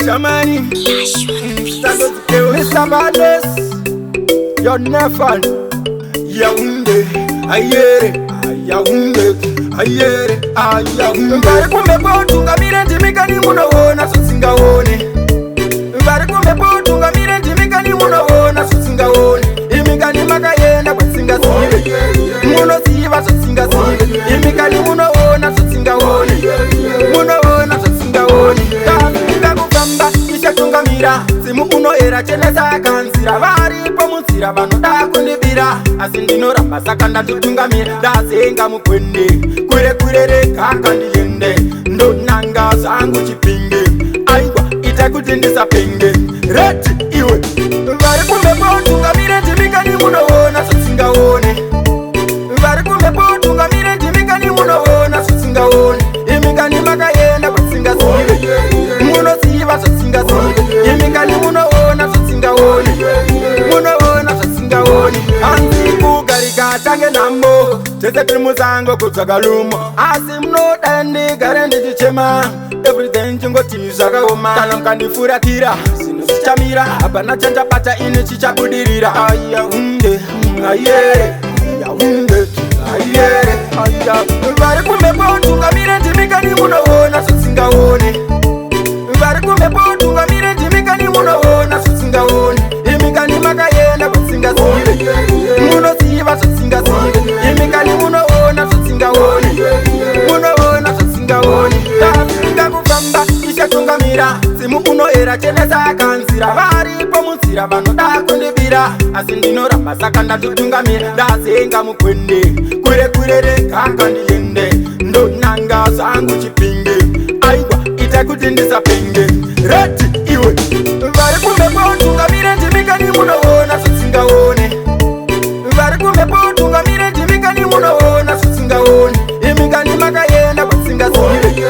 Shamani, Mr. Badness, you're never. Yaounde, ayere, Yaounde, ayere, Yaounde. Mbari kumbe potunga mire njimika ni munoona susinga one. Mbari kumbe potunga mire njimika ni munoona susinga one. Imika ni makayenda kwa singa sive. Muno siva susinga sive. Imika ni munoona susinga one. Munoona susinga one. Kafinga kukamba isha tunga mira. Simu uno era chene sakansira. Vari pomusira vanoda kunibira. Asindino ramba sakanda tutunga mira. Dasenga mukwende kure kurere kaka ndiende. Ndo nanga zangu chipinge. Aigwa itakutindisa penge. Reti iwe vari kumbe potunga mire njimika ni munoona susinga one. Vari kumbe potunga mire njimika ni munoona susinga one. Imika ni makayenda kusinga sive. Muno siva susinga sive. Imika ni munoona susinga one. Munoona susinga one. Anzi kugarika tange nambo. Chese primuzango kutsagalumo. Asi mnodandi garendi chichema. Everything chingo tizaka oma. Kana mkanifuratira chamira abana chanja pata ini chichabudirira. Ayaunde ayere yaunde ayere aya. Vari kumbe potunga mire njimika ni munoona susinga one. Vari kumbe potunga mire njimika ni munoona susinga one. Imika ni makayenda kusinga sive. Muno siva susinga sive. Imika ni munoona susinga one. Munoona susinga one. Kafinga kukamba isha tunga mira. Simu uno era chene sakansira. Vari pomusira vanoda kunibira. Asindino ramba sakanda tutunga mira. Dasenga mukwende kure kurere kaka ndiende. Ndo nanga zangu chipinge. Aigwa itakutindisa penge. Reti iwe vari kumbe potunga mire njimika ni munoona susinga one. Vari kumbe potunga mire njimika ni munoona susinga one. Imika ni makayenda kusinga sive.